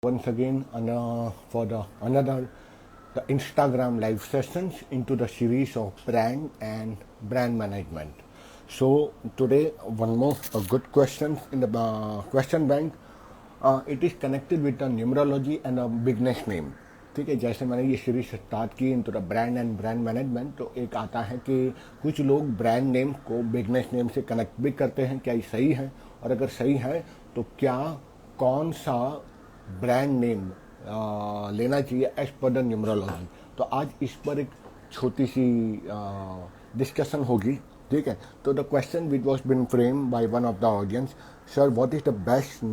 once again for the another the Instagram live sessions into the series of brand and brand management. So today one more a good question in the question bank. It is connected with the numerology and a business name. ठीक है, जैसे मैंने ये series start की into the brand and brand management, तो एक आता है कि कुछ लोग ब्रांड नेम को बिजनेस नेम से कनेक्ट भी करते हैं. क्या ये सही है? और अगर सही है तो क्या कौन सा ब्रांड नेम लेना चाहिए एज पर द न्यूमरोलॉजी. तो आज इस पर एक छोटी सी डिस्कशन होगी. ठीक है, तो the question which was been frame by one of the audience, sir what is the best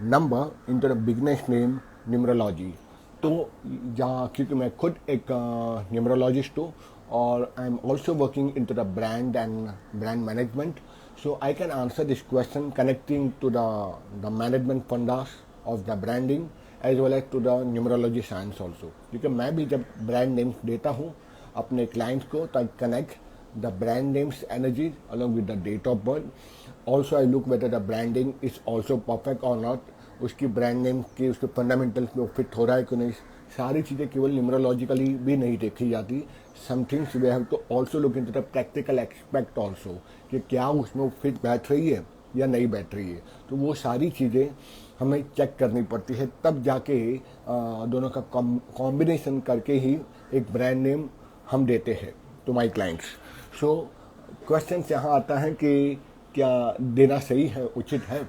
number in the business name numerology. तो जहाँ क्योंकि मैं खुद एक न्यूमरोलॉजिस्ट हूँ और I am also working in to the brand and brand management, so I can answer this question connecting to the management fundas of the branding as well as to the numerology science also. क्योंकि मैं भी जब brand names देता हूँ अपने clients को, तो I connect the brand names energy along with the date of birth. Also I look whether the branding is also perfect or not. उसकी ब्रांड नेम की उसके फंडामेंटल्स में फिट हो रहा है कि नहीं. सारी चीज़ें केवल न्यूमरोलॉजिकली भी नहीं देखी जाती. Some things we have to also look into the practical expect also, कि क्या उसमें वो फिट बैठ रही है या नहीं बैठ रही है. तो वो सारी चीज़ें हमें चेक करनी पड़ती है, तब जाके दोनों का कॉम्बिनेशन करके ही एक ब्रांड नेम हम देते हैं to my clients. So question यहाँ आता है कि क्या देना सही है, उचित है.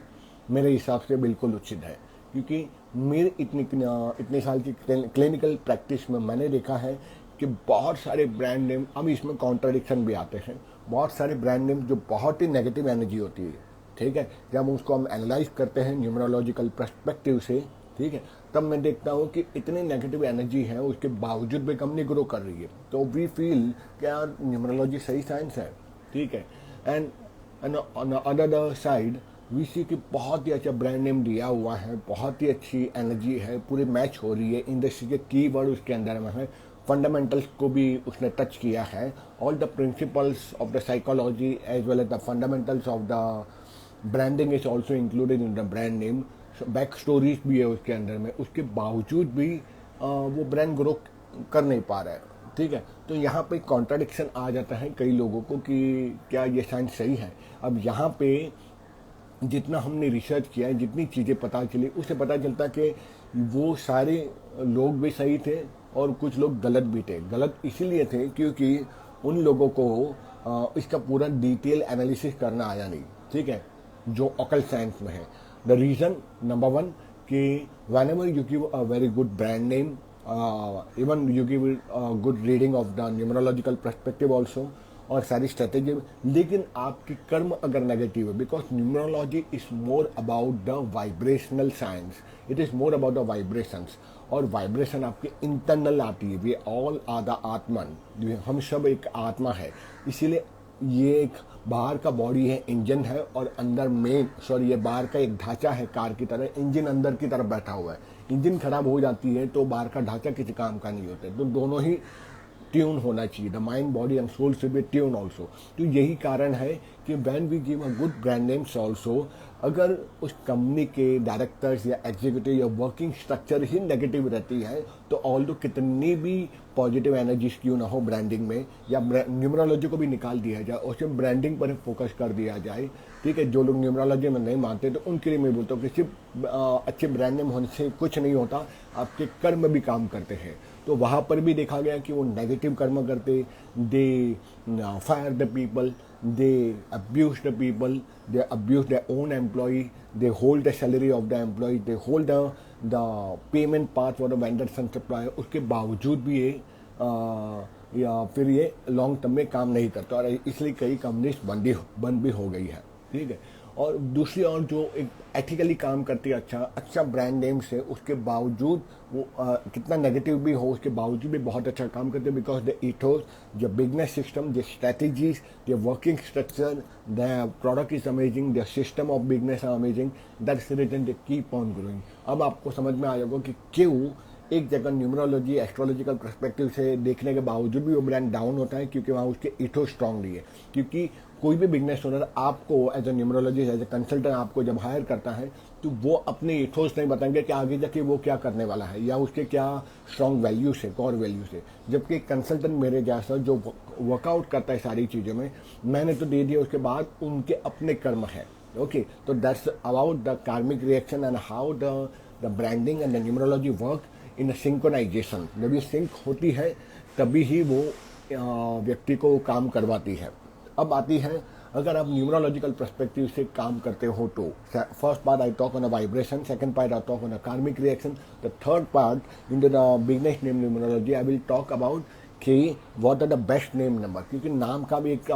मेरे हिसाब से बिल्कुल उचित है, क्योंकि मेरे इतने साल की क्लिनिकल प्रैक्टिस में मैंने देखा है कि बहुत सारे ब्रांड नेम, अब इसमें कॉन्ट्राडिक्शन भी आते हैं, बहुत सारे ब्रांड नेम जो बहुत ही नेगेटिव एनर्जी होती है. ठीक है, जब उसको हम एनालाइज करते हैं न्यूमरोलॉजिकल पर्सपेक्टिव से, ठीक है, तब मैं देखता हूँ कि इतनी नेगेटिव एनर्जी है, उसके बावजूद भी कंपनी ग्रो कर रही है. तो वी फील कि यार न्यूमरोलॉजी सही साइंस है. ठीक है, and on the other side we see कि बहुत ही अच्छा ब्रांड नेम दिया हुआ है, बहुत ही अच्छी एनर्जी है, पूरी मैच हो रही है, इंडस्ट्री के कीवर्ड उसके अंदर में है, फंडामेंटल्स को भी उसने टच किया है, all the principles of the psychology as well as the fundamentals of the branding is also included in the brand name. Back stories भी है उसके अंदर में, उसके बावजूद भी वो ब्रांड ग्रो कर नहीं पा रहा है. ठीक है, तो यहाँ पे कॉन्ट्राडिक्शन आ जाता है कई लोगों को कि क्या ये साइंस सही है. अब यहाँ पे जितना हमने रिसर्च किया है, जितनी चीज़ें पता चली, उससे पता चलता कि वो सारे लोग भी सही थे और कुछ लोग गलत भी थे. गलत इसीलिए थे क्योंकि उन लोगों को इसका पूरा डिटेल एनालिसिस करना आया नहीं. ठीक है, जो ऑकल्ट साइंस में है. द रीज़न नंबर वन कि whenever you give a very good brand name, even you give good reading of the numerological perspective also और सारी स्ट्रेटेजी, लेकिन आपकी कर्म अगर नेगेटिव है, because numerology is more about the vibrational science, it is more about the vibrations. और vibration आपके internal आती है. वी ऑल आर द आत्मन, हम सब एक आत्मा है. इसीलिए ये एक बाहर का बॉडी है, इंजन है, और अंदर ये बाहर का एक ढांचा है कार की तरह, इंजन अंदर की तरफ बैठा हुआ है. इंजन खराब हो जाती है तो बाहर का ढांचा किसी काम का नहीं होता. तो दोनों ही ट्यून होना चाहिए. The mind, body and soul should be tune also. तो यही कारण है कि when we give a good brand names also, अगर उस कंपनी के डायरेक्टर्स या एग्जीक्यूटिव या वर्किंग स्ट्रक्चर ही नेगेटिव रहती है, तो ऑल्दो कितनी भी पॉजिटिव एनर्जीज क्यों ना हो ब्रांडिंग में, या न्यूमरोलॉजी को भी निकाल दिया जाए और सिर्फ ब्रांडिंग पर फोकस कर दिया जाए. ठीक है, जो लोग न्यूमरोलॉजी में नहीं मानते तो उनके लिए मैं बोलता हूँ कि सिर्फ अच्छे ब्रांड नेम होने से कुछ नहीं होता, आपके कर्म भी काम करते हैं. तो वहाँ पर भी देखा गया कि वो नेगेटिव कर्म करते, they fire the people, they abuse the people, they abuse the own employee, they hold the salary of the employ, they hold the payment part for the vendors and supplier. उसके बावजूद भी ये या फिर ये long term में काम नहीं करता, और इसलिए कई कंपनीज बंद भी हो गई है. ठीक है, और दूसरी ओर जो एक एथिकली काम करती है, अच्छा ब्रांड नेम से, उसके बावजूद वो कितना नेगेटिव भी हो, उसके बावजूद भी बहुत अच्छा काम करते हैं. Because the ethos, the business system, the strategies, the working structure, the product is amazing, the system of business are amazing. That's the reason they keep on growing. अब आपको समझ में आ जाएगा कि क्यों एक जगह न्यूमरोलॉजी एस्ट्रोलॉजिकल पर्सपेक्टिव से देखने के बावजूद भी वो ब्रांड डाउन होता है, क्योंकि वहाँ उसके इथो स्ट्रांग नहीं है. क्योंकि कोई भी बिजनेस ओनर आपको as a numerologist, as a consultant आपको जब हायर करता है, तो तो वो अपने इथोस नहीं बताएंगे कि आगे जाके वो क्या करने वाला है या उसके क्या स्ट्रॉन्ग वैल्यूज है, कोर वैल्यूज है। जबकि कंसल्टेंट मेरे जैसा जो वर्कआउट करता है सारी चीज़ों में, मैंने तो दे दिया, उसके बाद उनके अपने कर्म है। Okay, so that's about the karmic reaction and how the branding and the numerology work in synchronization. जब ये सिंक होती है तभी ही वो व्यक्ति को काम करवाती है। अब आती है, अगर आप न्यूमरोलॉजिकल पर्सपेक्टिव से काम करते हो तो first part I talk on a vibration, second part I talk on a karmic reaction, the third part in the business name numerology I will talk about कि what are the best name number, क्योंकि नाम का भी एक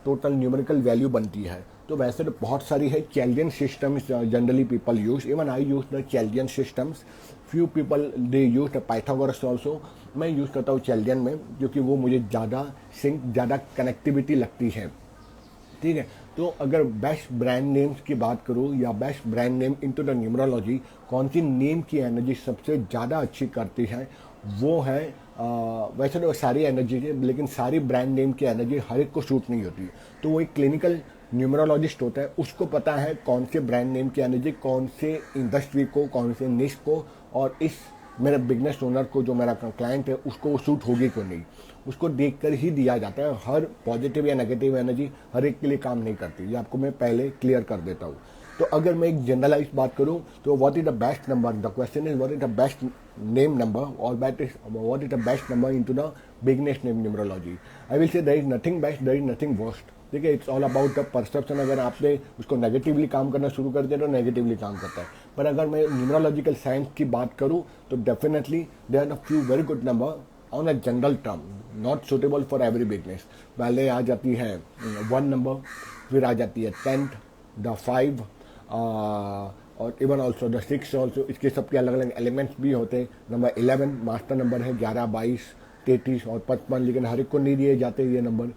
total numerical value बनती है। तो वैसे तो बहुत सारी है Chaldean systems generally people use, even I use the Chaldean systems, few people they use the Pythagoras also. मैं यूज़ करता हूँ चैल्डियन में, क्योंकि वो मुझे ज़्यादा सिंक, ज़्यादा कनेक्टिविटी लगती है। ठीक है, तो अगर बेस्ट ब्रांड नेम्स की बात करूँ या best brand name into the numerology, कौन सी नेम की एनर्जी सबसे ज़्यादा अच्छी करती है, वो है वैसे तो सारी एनर्जी है, लेकिन सारी ब्रांड नेम की एनर्जी हर एक को सूट नहीं होती। तो वो एक क्लिनिकल न्यूमरोलॉजिस्ट होता है, उसको पता है कौन से ब्रांड नेम की एनर्जी कौन से इंडस्ट्री को, कौन से निश को, और इस मेरे बिजनेस ओनर को, जो मेरा क्लाइंट है, उसको वो सूट होगी क्यों नहीं, उसको देखकर ही दिया जाता है। हर पॉजिटिव या नेगेटिव एनर्जी हर एक के लिए काम नहीं करती, ये आपको मैं पहले क्लियर कर देता हूँ। तो अगर मैं एक जनरलाइज बात करूँ तो what is the best number, the question is what is the best name number और what is the best number into the business name numerology. I will say there is nothing best, there is nothing worst. ठीक है, it's all about the perception. अगर आपने उसको negatively काम करना शुरू कर दिया तो नेगेटिवली काम करता है। पर अगर मैं न्यूमरोलॉजिकल साइंस की बात करूँ तो definitely there are few very good number on a general term, not suitable for every business. पहले आ जाती है 1 नंबर, फिर आ जाती है 10, द 5 और इवन ऑल्सो द 6 ऑल्सो। इसके सबके अलग अलग एलिमेंट्स भी होते हैं। नंबर 11 मास्टर नंबर है, 11, 22, 33 और 55, लेकिन हर एक को नहीं दिए जाते ये नंबर।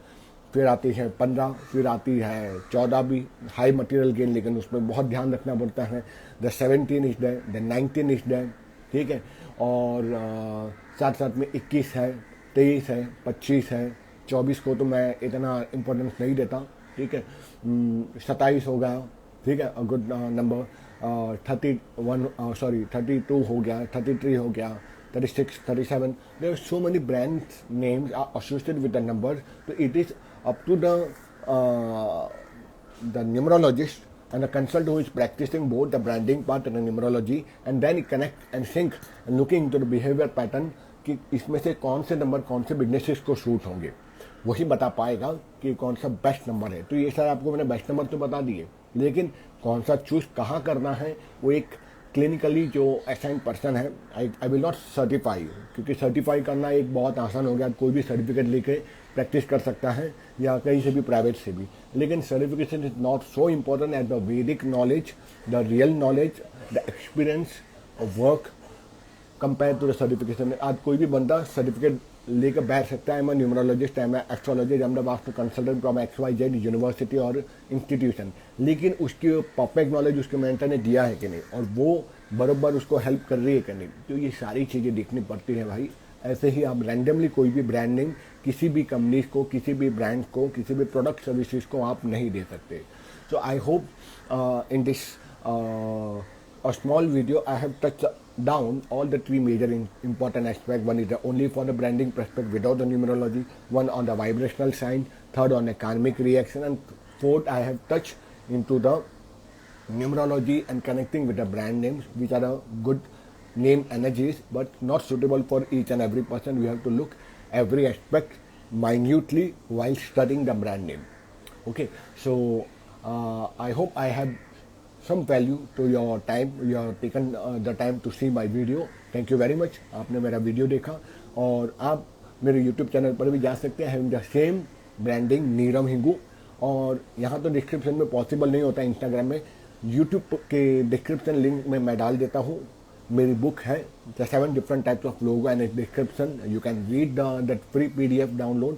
फिर आती है 15, फिर आती है 14 भी, हाई मटेरियल गेन, लेकिन उसमें बहुत ध्यान रखना पड़ता है। The 17 is there, the 19 is there. ठीक है, और साथ साथ में 21 है, 23 है, 25 है, 24 को तो मैं इतना इम्पोर्टेंस नहीं देता। ठीक है, 27 हो गया, ठीक है, गुड नंबर। 32 हो गया, 33 हो गया, 36, 37. There are so many brand names are associated with the numbers. So it is up to the numerologist and the consultant who is practicing both the branding part and the numerology, and then connect and sync and looking into the behavior pattern कि इसमें से कौन से number कौन से businesses को suit होंगे, वही बता पाएगा कि कौन सा बेस्ट नंबर है। तो ये सर आपको मैंने बेस्ट नंबर तो बता दिए, लेकिन कौन सा चूज कहाँ करना है वो एक क्लिनिकली जो असाइन पर्सन है, आई विल नॉट सर्टिफाई, क्योंकि सर्टिफाई करना एक बहुत आसान हो गया, कोई भी सर्टिफिकेट लेके प्रैक्टिस कर सकता है या कहीं से भी, प्राइवेट से भी। लेकिन certification is not so important as the Vedic knowledge, the real knowledge, the experience of work compare to the certification. आज कोई भी बंदा सर्टिफिकेट लेकर बैठ सकता है, मैं न्यूमरोलॉजिस्ट, मैं astrologist, I am the master consultant from XYZ university और इंस्टीट्यूशन, लेकिन उसकी परफेक्ट नॉलेज उसके मेंटर ने दिया है कि नहीं, और वो बराबर उसको हेल्प कर रही है कि नहीं। तो ये सारी चीज़ें देखनी पड़ती हैं भाई। ऐसे ही आप रैंडमली कोई भी ब्रांडिंग किसी भी कंपनी को, किसी भी ब्रांड को, किसी भी प्रोडक्ट सर्विसेज को आप नहीं दे सकते। So I hope in this a small video I have touched down all the 3 major important aspects. One is only for the branding perspective without the numerology, one on the vibrational sign, third on the karmic reaction, and fourth I have touched into the numerology and connecting with the brand names, which are the good name energies but not suitable for each and every person. We have to look every aspect minutely while studying the brand name. Okay, so I hope I have some value to your time. You have taken the time to see my video. Thank you very much. आपने मेरा video देखा, और आप मेरे YouTube channel पर भी जा सकते हैं, हैविंग द सेम ब्रांडिंग नीरम हिंगू। और यहाँ तो डिस्क्रिप्शन में पॉसिबल नहीं होता, इंस्टाग्राम में, यूट्यूब के डिस्क्रिप्शन लिंक में मैं डाल देता हूँ। मेरी बुक है the 7 different types of logo and description. You can read that free PDF download,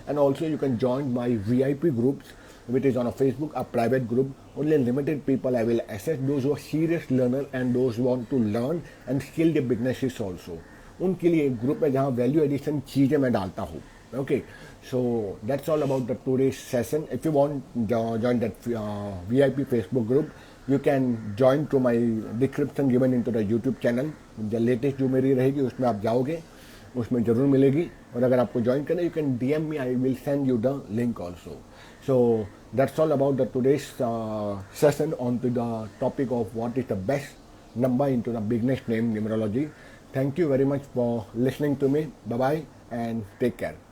and also you can join my VIP groups, which is on a Facebook, a private group. Only limited people I will access, those who are serious learner and those who want to learn and scale their businesses also. उनके लिए एक group है जहाँ value addition चीज़ें मैं डालता हूँ। Okay, so that's all about the today's session. If you want join that VIP Facebook group, you can join to my description given into the YouTube channel. The latest जो मेरी रहेगी उसमें आप जाओगे, उसमें ज़रूर मिलेगी. और अगर आपको ज्वाइन करना, you can DM me, I will send you the link also. So that's all about the today's session on to the topic of what is the best number into the business name numerology. Thank you very much for listening to me. Bye bye and take care.